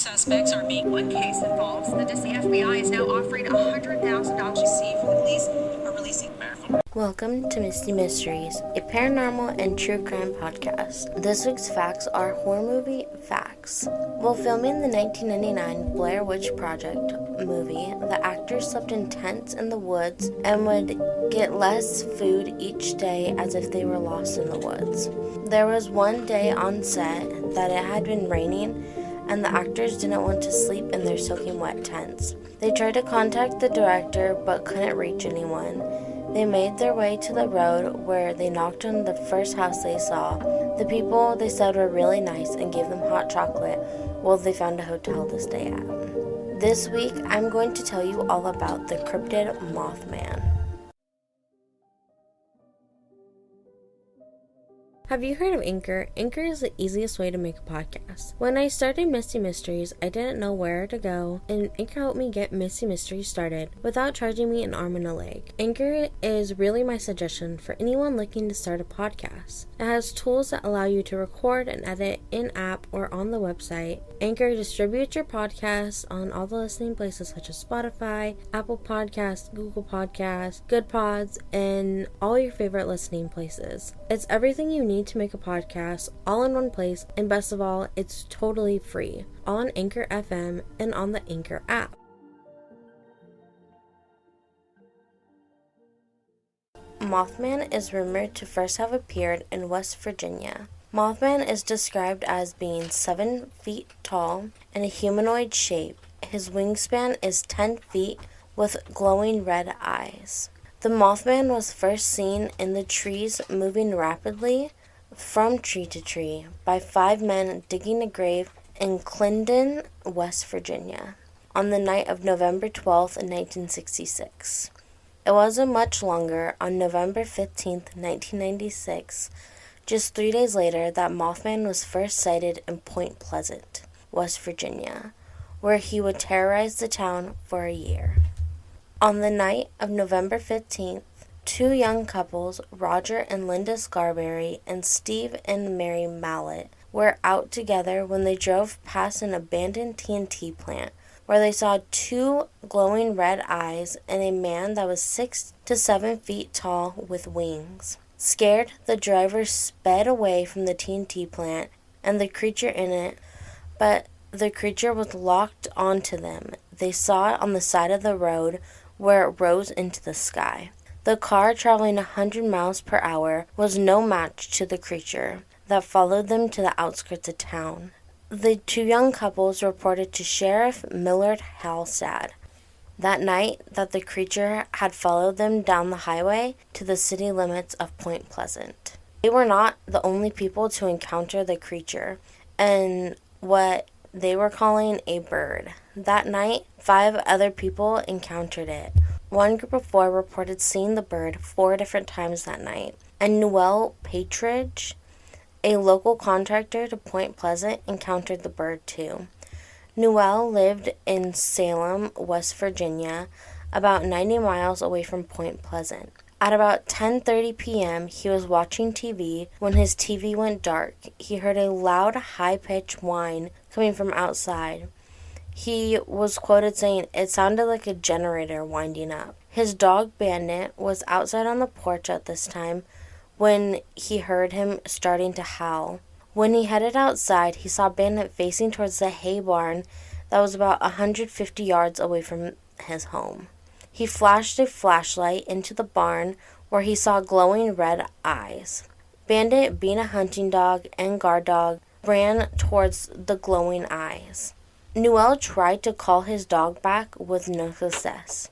suspects are being. One case involves the FBI is now offering $100,000 to see if the police are releasing. Welcome to Misty Mysteries, a paranormal and true crime podcast. This week's facts are horror movie facts. While filming the 1999 Blair Witch Project movie, the actors slept in tents in the woods and would get less food each day as if they were lost in the woods. There was one day on set that it had been raining and the actors didn't want to sleep in their soaking wet tents. They tried to contact the director but couldn't reach anyone. They made their way to the road where they knocked on the first house they saw. The people, they said, were really nice and gave them hot chocolate while they found a hotel to stay at. This week, I'm going to tell you all about the cryptid Mothman. Have you heard of Anchor? Anchor is the easiest way to make a podcast. When I started Misty Mysteries, I didn't know where to go, and Anchor helped me get Misty Mysteries started without charging me an arm and a leg. Anchor is really my suggestion for anyone looking to start a podcast. It has tools that allow you to record and edit in-app or on the website. Anchor distributes your podcast on all the listening places such as Spotify, Apple Podcasts, Google Podcasts, Good Pods, and all your favorite listening places. It's everything you need to make a podcast all in one place, and best of all, it's totally free, all on Anchor FM and on the Anchor app. Mothman is rumored to first have appeared in West Virginia. Mothman is described as being 7 feet tall and a humanoid shape. His wingspan is 10 feet with glowing red eyes. The Mothman was first seen in the trees moving rapidly from tree to tree by 5 men digging a grave in Clinton, West Virginia, on the night of November 12, 1966. It wasn't much longer, on November 15, 1996, just 3 days later, that Mothman was first sighted in Point Pleasant, West Virginia, where he would terrorize the town for a year. On the night of November 15th, 2 young couples, Roger and Linda Scarberry and Steve and Mary Mallett, were out together when they drove past an abandoned TNT plant where they saw 2 glowing red eyes and a man that was 6 to 7 feet tall with wings. Scared, the driver sped away from the TNT plant and the creature in it, but the creature was locked onto them. They saw it on the side of the road where it rose into the sky. The car, traveling 100 miles per hour, was no match to the creature that followed them to the outskirts of town. The 2 young couples reported to Sheriff Millard Halstad that night that the creature had followed them down the highway to the city limits of Point Pleasant. They were not the only people to encounter the creature and what they were calling a bird. That night, 5 other people encountered it. One group of 4 reported seeing the bird 4 different times that night, and Noel Patridge, a local contractor to Point Pleasant, encountered the bird too. Noel lived in Salem, West Virginia, about 90 miles away from Point Pleasant. At about 10:30 p.m., he was watching TV when his TV went dark. He heard a loud, high-pitched whine coming from outside. He was quoted saying it sounded like a generator winding up. His dog Bandit was outside on the porch at this time when he heard him starting to howl. When he headed outside, he saw Bandit facing towards the hay barn that was about 150 yards away from his home. He flashed a flashlight into the barn where he saw glowing red eyes. Bandit, being a hunting dog and guard dog, ran towards the glowing eyes. Noel tried to call his dog back with no success.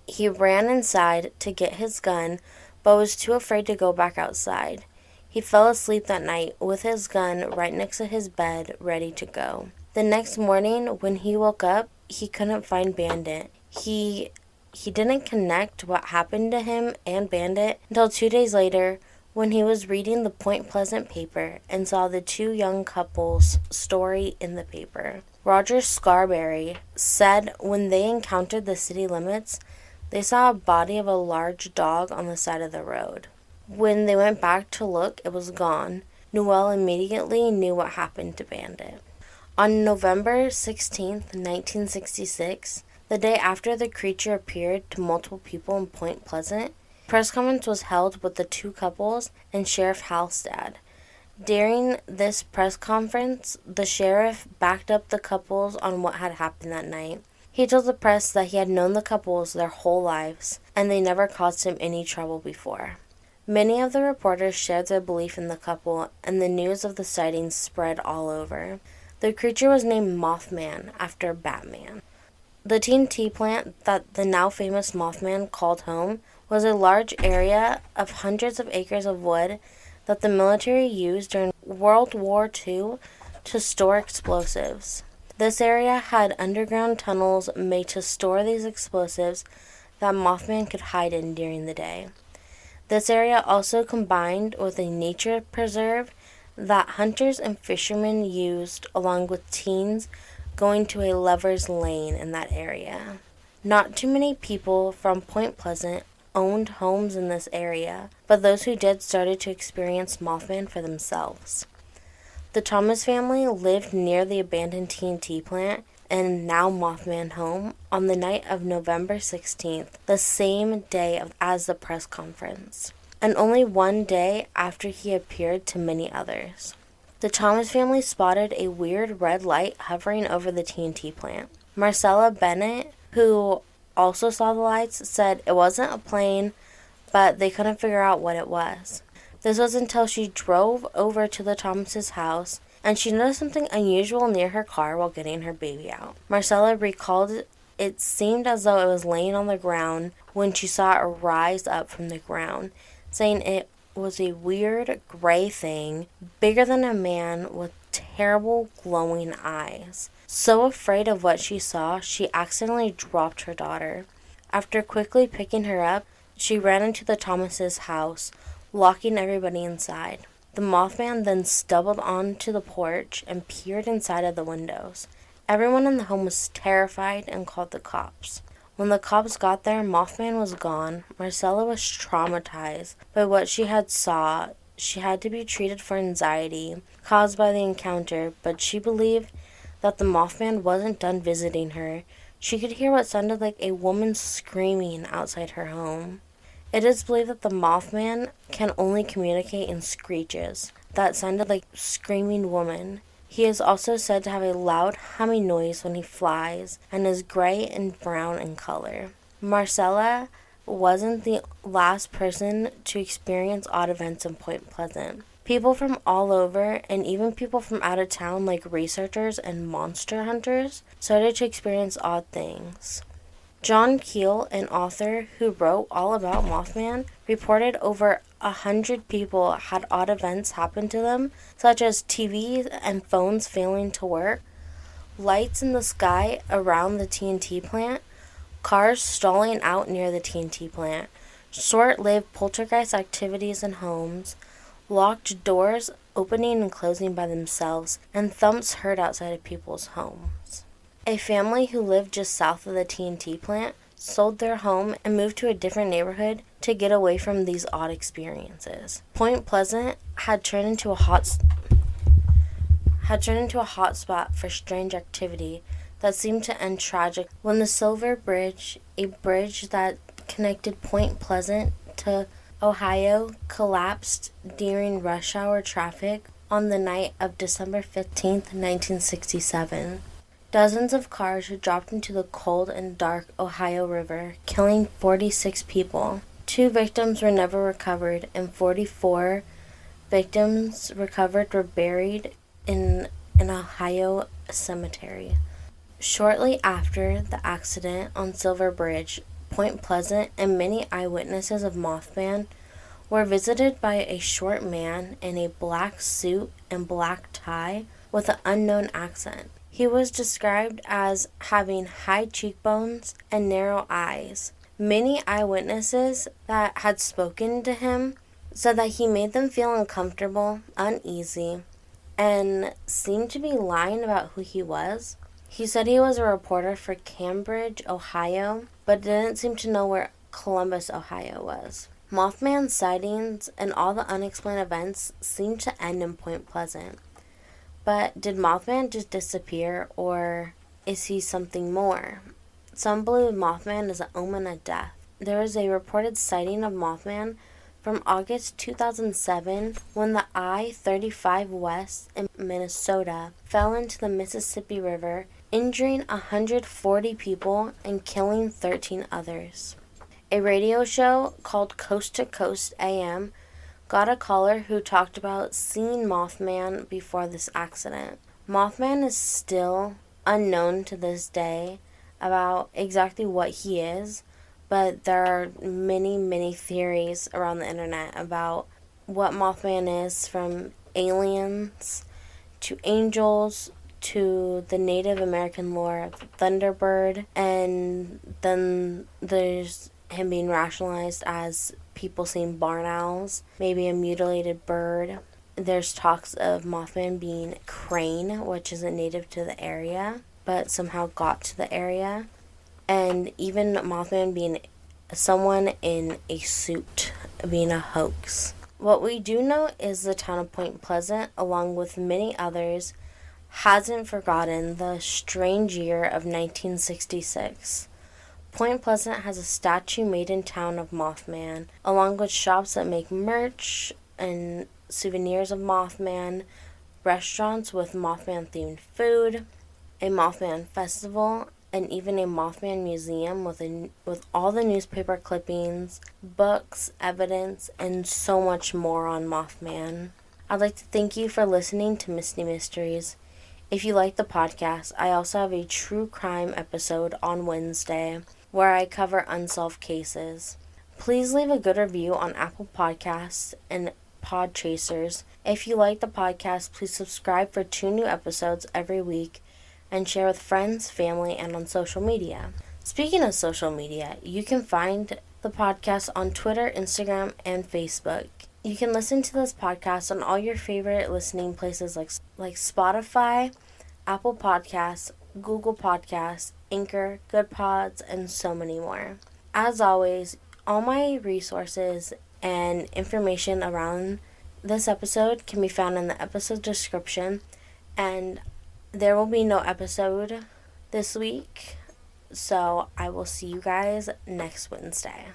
He ran inside to get his gun, but was too afraid to go back outside. He fell asleep that night with his gun right next to his bed, ready to go. The next morning, when he woke up, he couldn't find Bandit. He didn't connect what happened to him and Bandit until 2 days later when he was reading the Point Pleasant paper and saw the 2 young couples' story in the paper. Roger Scarberry said when they encountered the city limits, they saw a body of a large dog on the side of the road. When they went back to look, it was gone. Noel immediately knew what happened to Bandit. On November 16th, 1966, the day after the creature appeared to multiple people in Point Pleasant, a press conference was held with the two couples and Sheriff Halstead. During this press conference, the sheriff backed up the couples on what had happened that night. He told the press that he had known the couples their whole lives, and they never caused him any trouble before. Many of the reporters shared their belief in the couple, and the news of the sightings spread all over. The creature was named Mothman, after Batman. The TNT plant that the now famous Mothman called home was a large area of hundreds of acres of wood that the military used during World War II to store explosives. This area had underground tunnels made to store these explosives that Mothman could hide in during the day. This area also combined with a nature preserve that hunters and fishermen used, along with teens going to a lover's lane in that area. Not too many people from Point Pleasant owned homes in this area, but those who did started to experience Mothman for themselves. The Thomas family lived near the abandoned TNT plant and now Mothman home on the night of November 16th, the same day as the press conference, and only one day after he appeared to many others. The Thomas family spotted a weird red light hovering over the TNT plant. Marcella Bennett, who also saw the lights, said it wasn't a plane, but they couldn't figure out what it was. This was until she drove over to the Thomases' house, and she noticed something unusual near her car while getting her baby out. Marcella recalled it seemed as though it was laying on the ground when she saw it rise up from the ground, saying it was a weird gray thing, bigger than a man with terrible glowing eyes. So afraid of what she saw, she accidentally dropped her daughter. After quickly picking her up, she ran into the Thomases' house, locking everybody inside. The Mothman then stumbled onto the porch and peered inside of the windows. Everyone in the home was terrified and called the cops. When the cops got there, Mothman was gone. Marcella was traumatized by what she had saw. She had to be treated for anxiety caused by the encounter, but she believed that the Mothman wasn't done visiting her. She could hear what sounded like a woman screaming outside her home. It is believed that the Mothman can only communicate in screeches that sounded like screaming woman. He is also said to have a loud humming noise when he flies and is gray and brown in color. Marcella wasn't the last person to experience odd events in Point Pleasant. People from all over, and even people from out of town like researchers and monster hunters, started to experience odd things. John Keel, an author who wrote all about Mothman, reported over 100 people had odd events happen to them, such as TVs and phones failing to work, lights in the sky around the TNT plant, cars stalling out near the TNT plant, short-lived poltergeist activities in homes, locked doors opening and closing by themselves, and thumps heard outside of people's homes. A family who lived just south of the TNT plant sold their home and moved to a different neighborhood to get away from these odd experiences. Point Pleasant had turned into a hot spot for strange activity that seemed to end tragic when the Silver Bridge, a bridge that connected Point Pleasant to Ohio, collapsed during rush hour traffic on the night of December 15th, 1967. Dozens of cars were dropped into the cold and dark Ohio River, killing 46 people. 2 victims were never recovered, and 44 victims recovered were buried in an Ohio cemetery. Shortly after the accident on Silver Bridge, Point Pleasant and many eyewitnesses of Mothman were visited by a short man in a black suit and black tie with an unknown accent. He was described as having high cheekbones and narrow eyes. Many eyewitnesses that had spoken to him said that he made them feel uncomfortable, uneasy, and seemed to be lying about who he was. He said he was a reporter for Cambridge, Ohio, but didn't seem to know where Columbus, Ohio was. Mothman sightings and all the unexplained events seemed to end in Point Pleasant, But did Mothman just disappear, or is he something more? Some believe Mothman is an omen of death. There is a reported sighting of Mothman from August 2007 when the I-35 West in Minnesota fell into the Mississippi River, injuring 140 people and killing 13 others. A radio show called Coast to Coast AM got a caller who talked about seeing Mothman before this accident. Mothman is still unknown to this day about exactly what he is, but there are many, many theories around the internet about what Mothman is, from aliens to angels to the Native American lore of Thunderbird, and then there's him being rationalized as people seeing barn owls, maybe a mutilated bird. There's talks of Mothman being crane, which isn't native to the area, but somehow got to the area. And even Mothman being someone in a suit, being a hoax. What we do know is the town of Point Pleasant, along with many others, hasn't forgotten the strange year of 1966. Point Pleasant has a statue made in town of Mothman, along with shops that make merch and souvenirs of Mothman, restaurants with Mothman-themed food, a Mothman festival, and even a Mothman museum with all the newspaper clippings, books, evidence, and so much more on Mothman. I'd like to thank you for listening to Misty Mysteries. If you like the podcast, I also have a true crime episode on Wednesday where I cover unsolved cases. Please leave a good review on Apple Podcasts and Podchasers. If you like the podcast, please subscribe for 2 new episodes every week and share with friends, family, and on social media. Speaking of social media, you can find the podcast on Twitter, Instagram, and Facebook. You can listen to this podcast on all your favorite listening places like Spotify, Apple Podcasts, Google Podcasts, Anchor, Good Pods, and so many more. As always, all my resources and information around this episode can be found in the episode description, and there will be no episode this week, so I will see you guys next Wednesday.